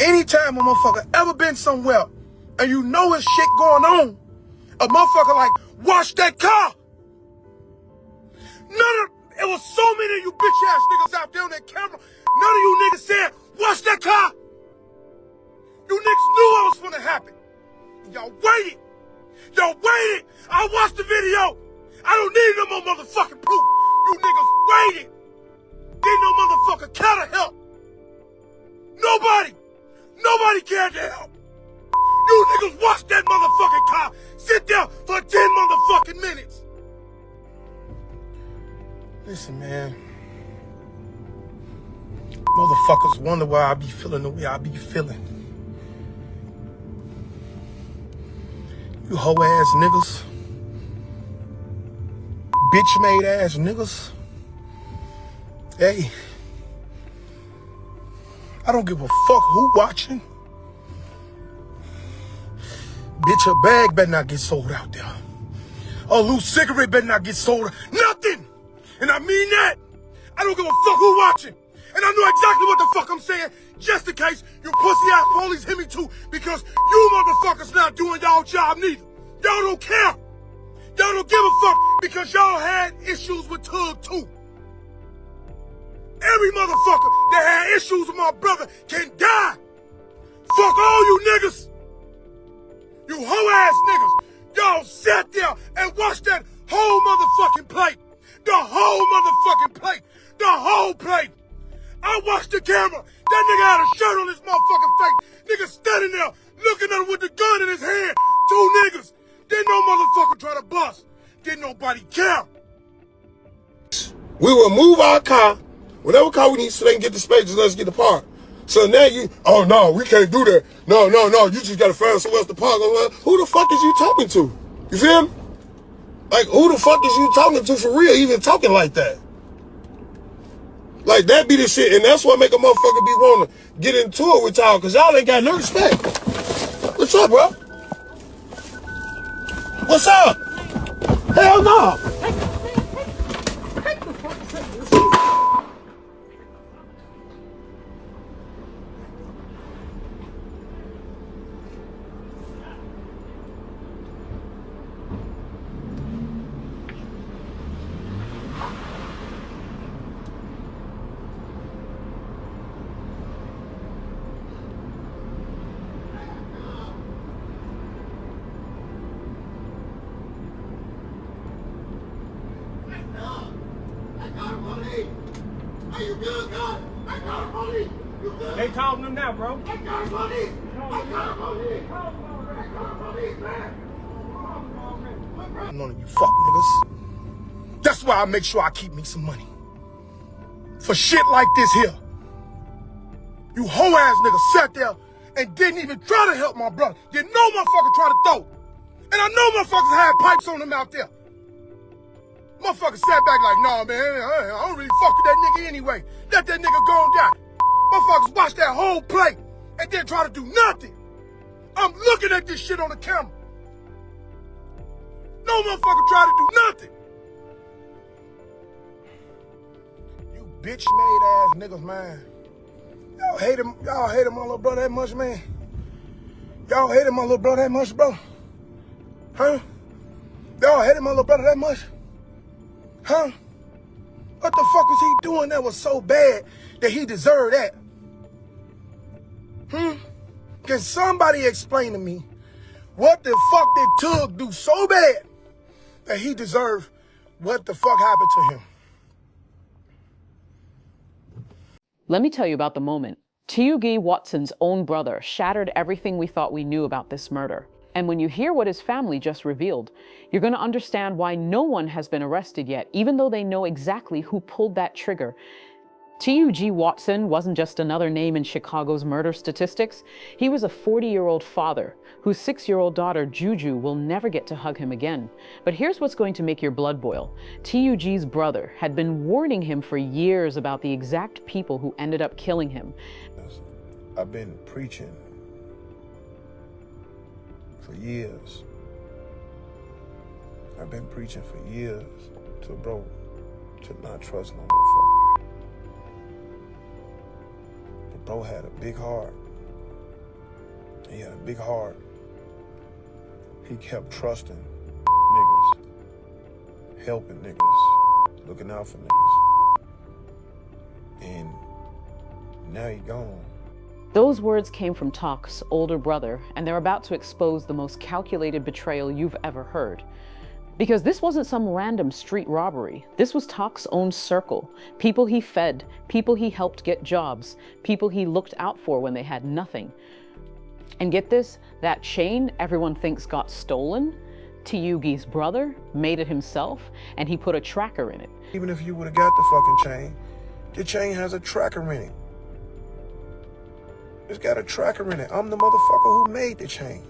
Anytime a motherfucker ever been somewhere and you know his shit going on, a motherfucker like, wash that car. It was so many of you bitch ass niggas out there on that camera. None of you niggas said, wash that car. You niggas knew what was gonna happen. Y'all waited. Y'all waited. I watched the video. I don't need no more motherfucking proof. You niggas waited. Didn't no motherfucker care to help. Nobody cared to help. You niggas watched that motherfucking car sit there for 10 motherfucking minutes. Listen, man. Motherfuckers wonder why I be feeling the way I be feeling. You hoe ass niggas. Bitch made ass niggas. Hey. I don't give a fuck who watching. Bitch, a bag better not get sold out there. A loose cigarette better not get sold. Nothing. And I mean that. I don't give a fuck who watching. And I know exactly what the fuck I'm saying, just in case you pussy ass police hit me too, because you motherfuckers not doing y'all job neither. Y'all don't care. Y'all don't give a fuck because y'all had issues with Tug too. Every motherfucker that had issues with my brother can die. Fuck all you niggas. You hoe ass niggas. Y'all sat there and watched that whole motherfucking plate. The whole motherfucking plate. The whole plate. I watched the camera. That nigga had a shirt on his motherfucking face. Nigga standing there looking at him with the gun in his hand. Two niggas. Didn't no motherfucker try to bust. Didn't nobody care. We will move our car. Whatever car we need so they can get the space, just let's get the park. So now you, oh no, we can't do that. No, you just gotta find somewhere else to park. Who the fuck is you talking to? You feel me? Like, who the fuck is you talking to for real, even talking like that? Like, that be the shit, and that's what make a motherfucker be wanting to get into it with y'all, because y'all ain't got no respect. What's up, bro? What's up? Hell no. Are you good, God? I got money. You good? They calling them now, bro. I got money. I got money. I got money, man. None of you fuck niggas. That's why I make sure I keep me some money. For shit like this here. You hoe ass niggas sat there and didn't even try to help my brother. You know motherfucker try to throw. And I know motherfuckers had pipes on them out there. Motherfucker sat back like, nah, man, I don't really fuck with that nigga anyway. Let that nigga go and die. Motherfuckers watch that whole play and then try to do nothing. I'm looking at this shit on the camera. No motherfucker try to do nothing. You bitch-made ass niggas, man. Y'all hate him my little brother that much, man? Y'all hated my little brother that much, bro? Huh? Y'all hated my little brother that much? Huh? What the fuck was he doing that was so bad that he deserved that? Can somebody explain to me what the fuck did Tug do so bad that he deserved what the fuck happened to him? Let me tell you about the moment. Tug Watson's own brother shattered everything we thought we knew about this murder. And when you hear what his family just revealed, you're going to understand why no one has been arrested yet, even though they know exactly who pulled that trigger. Tug Watson wasn't just another name in Chicago's murder statistics. He was a 40-year-old father whose 6-year-old daughter, Juju, will never get to hug him again. But here's what's going to make your blood boil. Tug's brother had been warning him for years about the exact people who ended up killing him. I've been preaching for years. I've been preaching for years to bro to not trust no motherfucker. But bro had a big heart. He had a big heart. He kept trusting niggas, helping niggas, looking out for niggas. And now he gone. Those words came from Tuck's older brother, and they're about to expose the most calculated betrayal you've ever heard. Because this wasn't some random street robbery. This was Tuck's own circle. People he fed, people he helped get jobs, people he looked out for when they had nothing. And get this, that chain everyone thinks got stolen, TUGG's brother made it himself, and he put a tracker in it. Even if you would have got the fucking chain has a tracker in it. It's got a tracker in it. I'm the motherfucker who made the chain.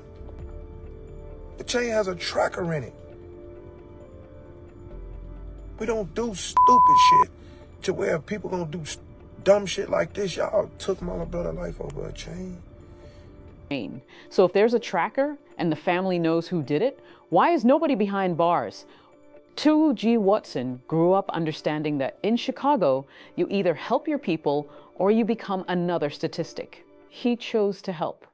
The chain has a tracker in it. We don't do stupid shit to where people gonna do dumb shit like this. Y'all took my brother's life over a chain. So if there's a tracker and the family knows who did it, why is nobody behind bars? Tug Watson grew up understanding that in Chicago, you either help your people or you become another statistic. He chose to help.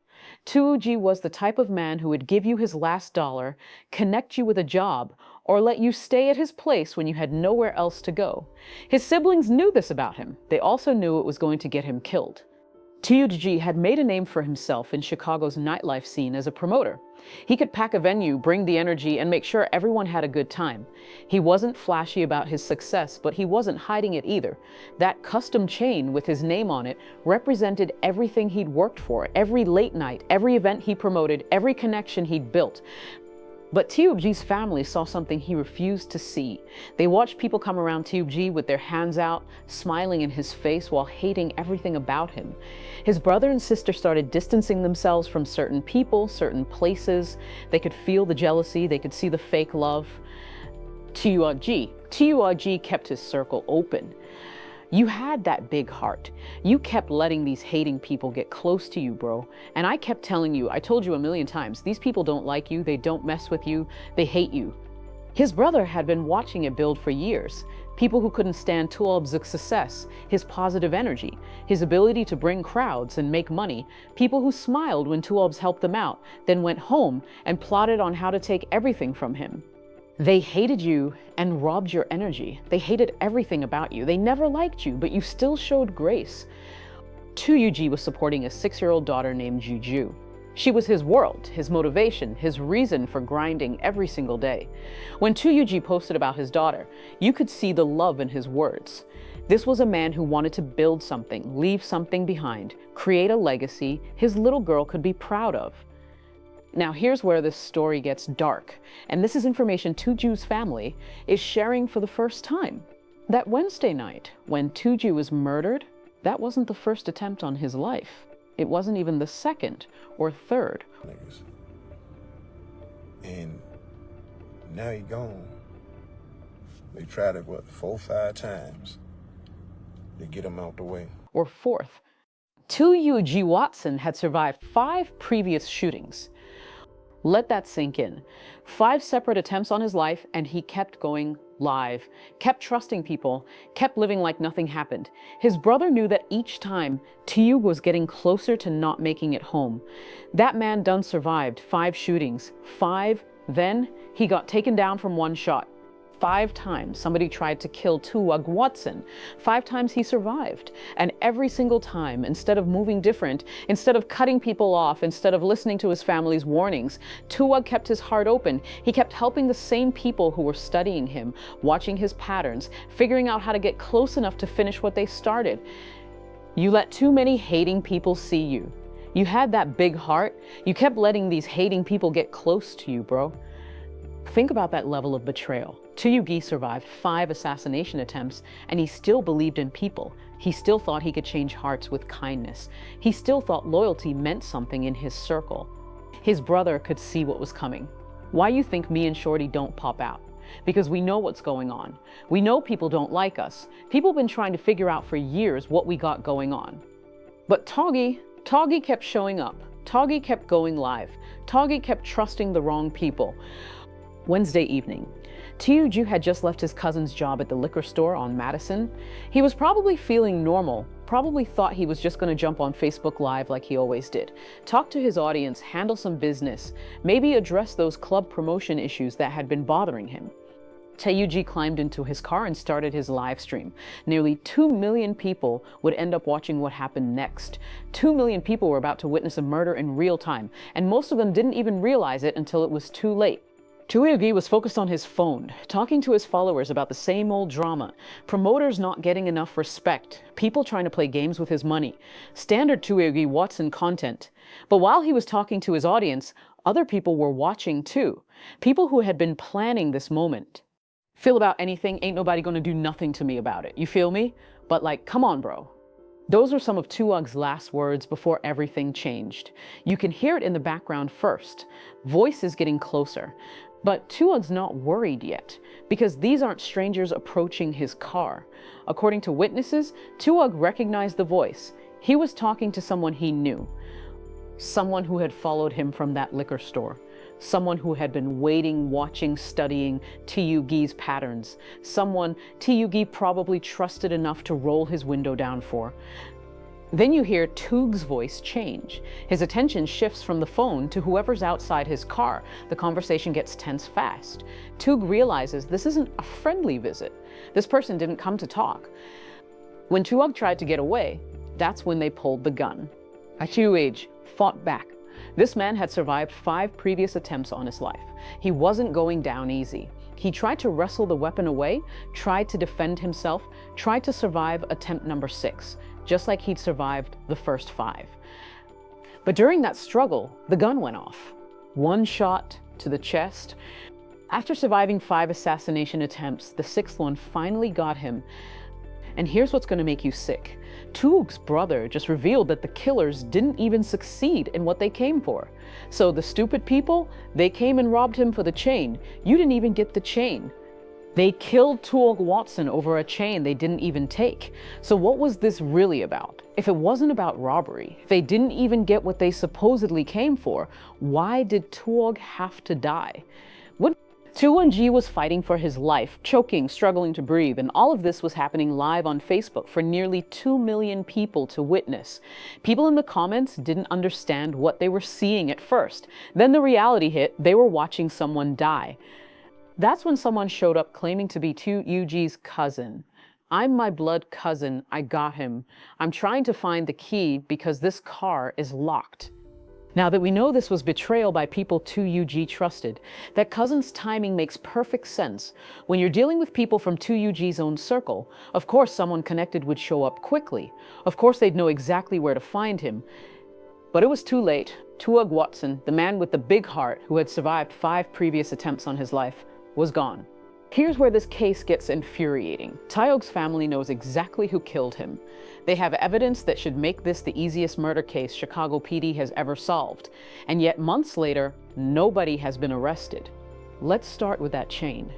Tug was the type of man who would give you his last dollar, connect you with a job, or let you stay at his place when you had nowhere else to go. His siblings knew this about him. They also knew it was going to get him killed. Tug had made a name for himself in Chicago's nightlife scene as a promoter. He could pack a venue, bring the energy, and make sure everyone had a good time. He wasn't flashy about his success, but he wasn't hiding it either. That custom chain with his name on it represented everything he'd worked for, every late night, every event he promoted, every connection he'd built. But Tug's family saw something he refused to see. They watched people come around Tug with their hands out, smiling in his face while hating everything about him. His brother and sister started distancing themselves from certain people, certain places. They could feel the jealousy, they could see the fake love. Tug kept his circle open. You had that big heart. You kept letting these hating people get close to you, bro. And I kept telling you, I told you a million times, these people don't like you, they don't mess with you, they hate you. His brother had been watching it build for years. People who couldn't stand TUGG's success, his positive energy, his ability to bring crowds and make money. People who smiled when TUGG helped them out, then went home and plotted on how to take everything from him. They hated you and robbed your energy. They hated everything about you. They never liked you, but you still showed grace. Tug was supporting a 6-year-old daughter named Juju. She was his world, his motivation, his reason for grinding every single day. When Tug posted about his daughter, you could see the love in his words. This was a man who wanted to build something, leave something behind, create a legacy his little girl could be proud of. Now here's where this story gets dark, and this is information Tug's family is sharing for the first time. That Wednesday night, when Tug was murdered, that wasn't the first attempt on his life. It wasn't even the second or third. And now he gone. They tried it, 4 or 5 times to get him out the way. Or fourth. Tug Watson had survived 5 previous shootings. Let that sink in. 5 separate attempts on his life, and he kept going live, kept trusting people, kept living like nothing happened. His brother knew that each time, Tug was getting closer to not making it home. That man done survived 5 shootings. 5, then he got taken down from 1 shot. 5 times somebody tried to kill Tug Watson. 5 times he survived. And every single time, instead of moving different, instead of cutting people off, instead of listening to his family's warnings, Tug kept his heart open. He kept helping the same people who were studying him, watching his patterns, figuring out how to get close enough to finish what they started. You let too many hating people see you. You had that big heart. You kept letting these hating people get close to you, bro. Think about that level of betrayal. Tug survived 5 assassination attempts, and he still believed in people. He still thought he could change hearts with kindness. He still thought loyalty meant something in his circle. His brother could see what was coming. Why you think me and Shorty don't pop out? Because we know what's going on. We know people don't like us. People have been trying to figure out for years what we got going on. But Tuggy kept showing up. Tuggy kept going live. Tuggy kept trusting the wrong people. Wednesday evening. Tug had just left his cousin's job at the liquor store on Madison. He was probably feeling normal, probably thought he was just going to jump on Facebook Live like he always did, talk to his audience, handle some business, maybe address those club promotion issues that had been bothering him. TUGG climbed into his car and started his live stream. Nearly 2 million people would end up watching what happened next. 2 million people were about to witness a murder in real time, and most of them didn't even realize it until it was too late. TUGG was focused on his phone, talking to his followers about the same old drama, promoters not getting enough respect, people trying to play games with his money, standard Tug Watson content. But while he was talking to his audience, other people were watching too, people who had been planning this moment. Feel about anything, ain't nobody gonna do nothing to me about it. You feel me? But like, come on, bro. Those are some of Tugg's last words before everything changed. You can hear it in the background first. Voice is getting closer. But Tugg's not worried yet, because these aren't strangers approaching his car. According to witnesses, Tug recognized the voice. He was talking to someone he knew. Someone who had followed him from that liquor store. Someone who had been waiting, watching, studying Tugg's patterns. Someone Tug probably trusted enough to roll his window down for. Then you hear Tug's voice change. His attention shifts from the phone to whoever's outside his car. The conversation gets tense fast. Tug realizes this isn't a friendly visit. This person didn't come to talk. When Tug tried to get away, that's when they pulled the gun. Tug fought back. This man had survived 5 previous attempts on his life. He wasn't going down easy. He tried to wrestle the weapon away, tried to defend himself, tried to survive attempt number 6, just like he'd survived the first 5. But during that struggle, the gun went off. 1 shot to the chest. After surviving 5 assassination attempts, the 6th one finally got him. And here's what's going to make you sick. Tug's brother just revealed that the killers didn't even succeed in what they came for. So the stupid people, they came and robbed him for the chain. You didn't even get the chain. They killed Tug Watson over a chain they didn't even take. So what was this really about? If it wasn't about robbery, if they didn't even get what they supposedly came for, why did Tug have to die? Tug was fighting for his life, choking, struggling to breathe, and all of this was happening live on Facebook for nearly 2 million people to witness. People in the comments didn't understand what they were seeing at first. Then the reality hit, they were watching someone die. That's when someone showed up claiming to be Tugg's cousin. I'm my blood cousin, I got him. I'm trying to find the key because this car is locked. Now that we know this was betrayal by people Tug trusted, that cousin's timing makes perfect sense. When you're dealing with people from Tug's own circle, of course someone connected would show up quickly. Of course they'd know exactly where to find him. But it was too late. Tug Watson, the man with the big heart who had survived 5 previous attempts on his life, was gone. Here's where this case gets infuriating. Tug's family knows exactly who killed him. They have evidence that should make this the easiest murder case Chicago PD has ever solved. And yet months later, nobody has been arrested. Let's start with that chain.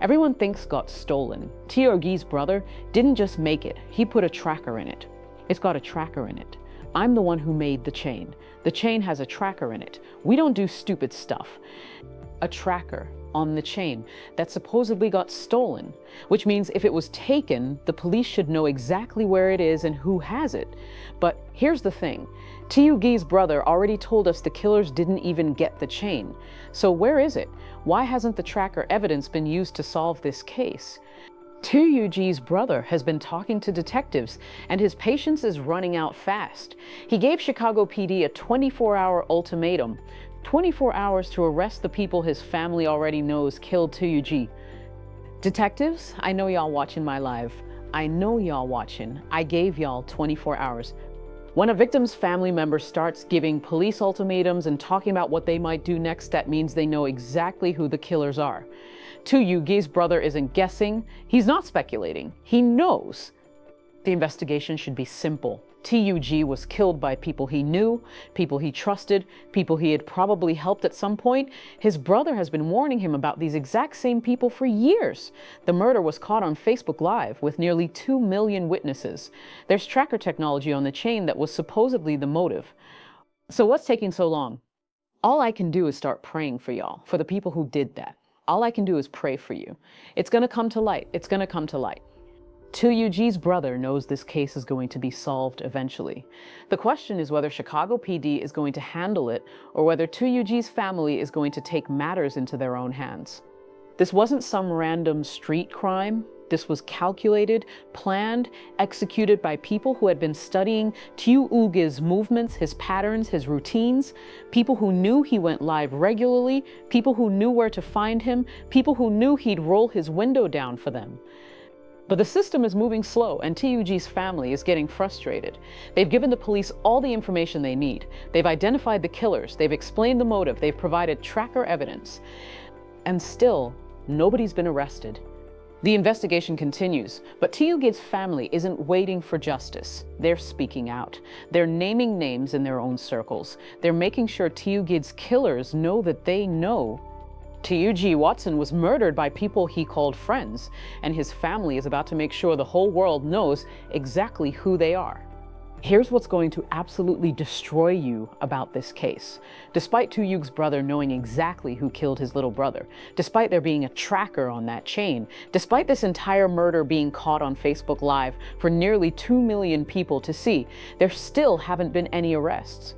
Everyone thinks got stolen. Tug's brother didn't just make it, he put a tracker in it. It's got a tracker in it. I'm the one who made the chain. The chain has a tracker in it. We don't do stupid stuff. A tracker on the chain that supposedly got stolen, which means if it was taken, the police should know exactly where it is and who has it. But here's the thing. Tug's brother already told us the killers didn't even get the chain. So where is it? Why hasn't the tracker evidence been used to solve this case? Tug's brother has been talking to detectives, and his patience is running out fast. He gave Chicago PD a 24-hour ultimatum, 24 hours to arrest the people his family already knows killed Tug. Detectives, I know y'all watching my live. I know y'all watching. I gave y'all 24 hours. When a victim's family member starts giving police ultimatums and talking about what they might do next, that means they know exactly who the killers are. Tug's brother isn't guessing. He's not speculating. He knows. The investigation should be simple. Tug was killed by people he knew, people he trusted, people he had probably helped at some point. His brother has been warning him about these exact same people for years. The murder was caught on Facebook Live with nearly 2 million witnesses. There's tracker technology on the chain that was supposedly the motive. So what's taking so long? All I can do is start praying for y'all, for the people who did that. All I can do is pray for you. It's gonna come to light. It's gonna come to light. TUGG's brother knows this case is going to be solved eventually. The question is whether Chicago PD is going to handle it or whether TUGG's family is going to take matters into their own hands. This wasn't some random street crime. This was calculated, planned, executed by people who had been studying TUGG's movements, his patterns, his routines, people who knew he went live regularly, people who knew where to find him, people who knew he'd roll his window down for them. But the system is moving slow, and TUGG's family is getting frustrated. They've given the police all the information they need. They've identified the killers, they've explained the motive, they've provided tracker evidence. And still, nobody's been arrested. The investigation continues, but TUGG's family isn't waiting for justice. They're speaking out. They're naming names in their own circles. They're making sure TUGG's killers know that they know. Tug Watson was murdered by people he called friends, and his family is about to make sure the whole world knows exactly who they are. Here's what's going to absolutely destroy you about this case. Despite TUGG's brother knowing exactly who killed his little brother, despite there being a tracker on that chain, despite this entire murder being caught on Facebook Live for nearly 2 million people to see, there still haven't been any arrests.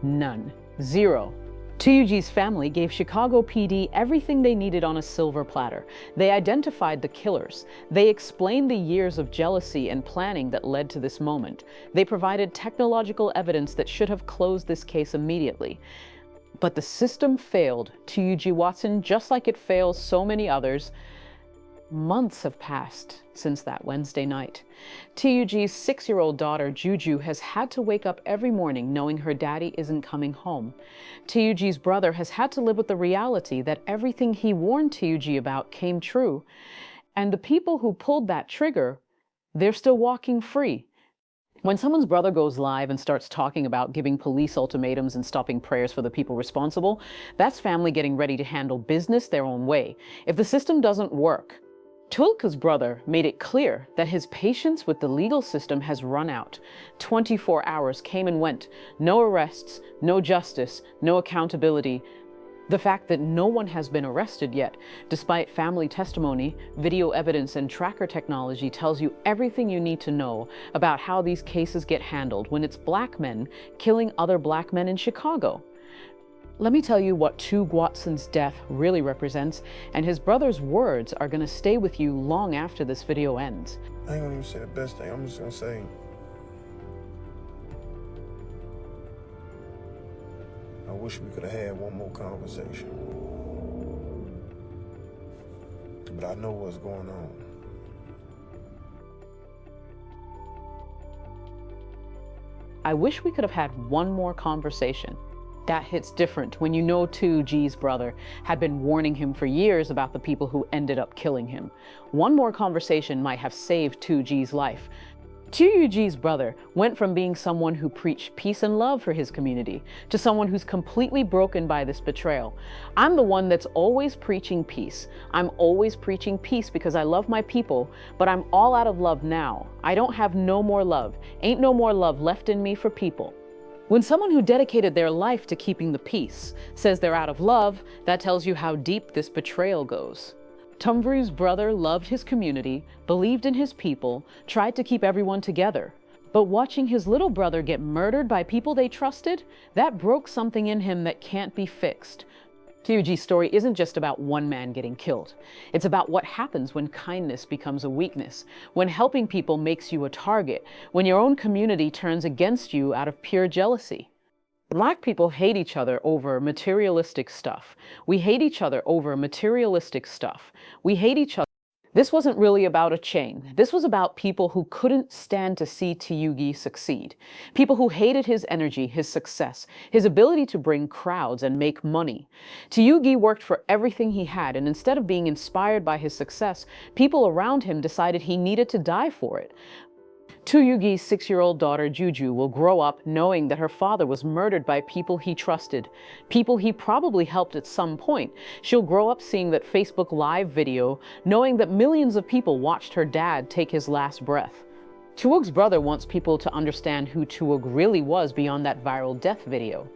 None. Zero. TUGG's family gave Chicago PD everything they needed on a silver platter. They identified the killers. They explained the years of jealousy and planning that led to this moment. They provided technological evidence that should have closed this case immediately. But the system failed Tug Watson just like it fails so many others. Months have passed since that Wednesday night. TUG's 6-year-old daughter, Juju, has had to wake up every morning knowing her daddy isn't coming home. TUG's brother has had to live with the reality that everything he warned TUG about came true. And the people who pulled that trigger, they're still walking free. When someone's brother goes live and starts talking about giving police ultimatums and stopping prayers for the people responsible, that's family getting ready to handle business their own way. If the system doesn't work, Tulka's brother made it clear that his patience with the legal system has run out. 24 hours came and went. No arrests, no justice, no accountability. The fact that no one has been arrested yet, despite family testimony, video evidence, and tracker technology, tells you everything you need to know about how these cases get handled when it's black men killing other black men in Chicago. Let me tell you what Tug Watson's death really represents, and his brother's words are going to stay with you long after this video ends. I ain't gonna even say the best thing. I'm just gonna say, I wish we could have had one more conversation. But I know what's going on. I wish we could have had one more conversation. That hits different when you know TUG's brother had been warning him for years about the people who ended up killing him. One more conversation might have saved TUG's life. TUG's brother went from being someone who preached peace and love for his community to someone who's completely broken by this betrayal. I'm the one that's always preaching peace. I'm always preaching peace because I love my people, but I'm all out of love now. I don't have no more love. Ain't no more love left in me for people. When someone who dedicated their life to keeping the peace says they're out of love, that tells you how deep this betrayal goes. Tumvru's brother loved his community, believed in his people, tried to keep everyone together. But watching his little brother get murdered by people they trusted, that broke something in him that can't be fixed. TUG's story isn't just about one man getting killed. It's about what happens when kindness becomes a weakness, when helping people makes you a target, when your own community turns against you out of pure jealousy. Black people hate each other over materialistic stuff. We hate each other over materialistic stuff. We hate each other. This wasn't really about a chain. This was about people who couldn't stand to see Tug succeed. People who hated his energy, his success, his ability to bring crowds and make money. Tug worked for everything he had, and instead of being inspired by his success, people around him decided he needed to die for it. Tug's 6-year-old daughter, Juju, will grow up knowing that her father was murdered by people he trusted, people he probably helped at some point. She'll grow up seeing that Facebook Live video, knowing that millions of people watched her dad take his last breath. TUGG's brother wants people to understand who TUGG really was beyond that viral death video.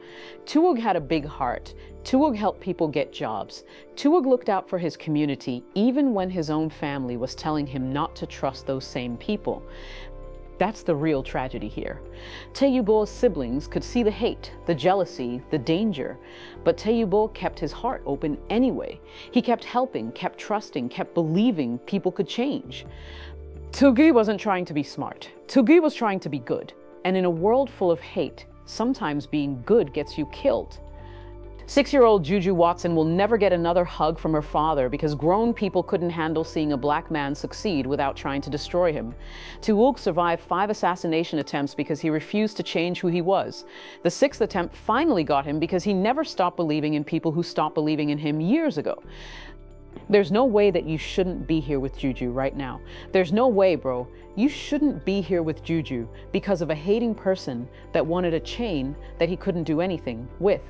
TUGG had a big heart. TUGG helped people get jobs. TUGG looked out for his community even when his own family was telling him not to trust those same people. That's the real tragedy here. Teyubo's siblings could see the hate, the jealousy, the danger, but Teyubo kept his heart open anyway. He kept helping, kept trusting, kept believing people could change. TUGG wasn't trying to be smart. TUGG was trying to be good. And in a world full of hate, sometimes being good gets you killed. 6-year-old Juju Watson will never get another hug from her father because grown people couldn't handle seeing a black man succeed without trying to destroy him. TUGG survived 5 assassination attempts because he refused to change who he was. The 6th attempt finally got him because he never stopped believing in people who stopped believing in him years ago. There's no way that you shouldn't be here with Juju right now. There's no way, bro. You shouldn't be here with Juju because of a hating person that wanted a chain that he couldn't do anything with.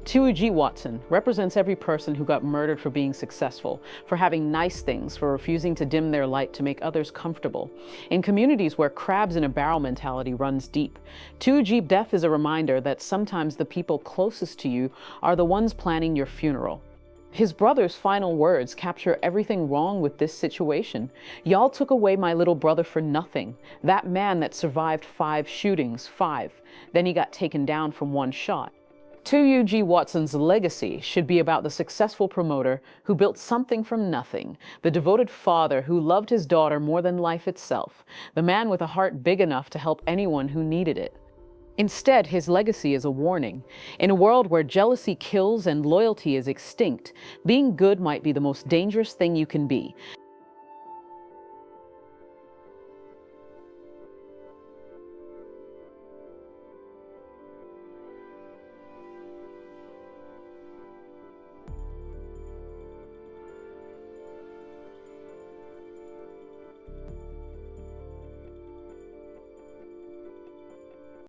Tug Watson represents every person who got murdered for being successful, for having nice things, for refusing to dim their light to make others comfortable. In communities where crabs in a barrel mentality runs deep, Tug's death is a reminder that sometimes the people closest to you are the ones planning your funeral. His brother's final words capture everything wrong with this situation. Y'all took away my little brother for nothing. That man that survived 5 shootings, 5. Then he got taken down from 1 shot. Tug Watson's legacy should be about the successful promoter who built something from nothing, the devoted father who loved his daughter more than life itself, the man with a heart big enough to help anyone who needed it. Instead, his legacy is a warning. In a world where jealousy kills and loyalty is extinct, being good might be the most dangerous thing you can be.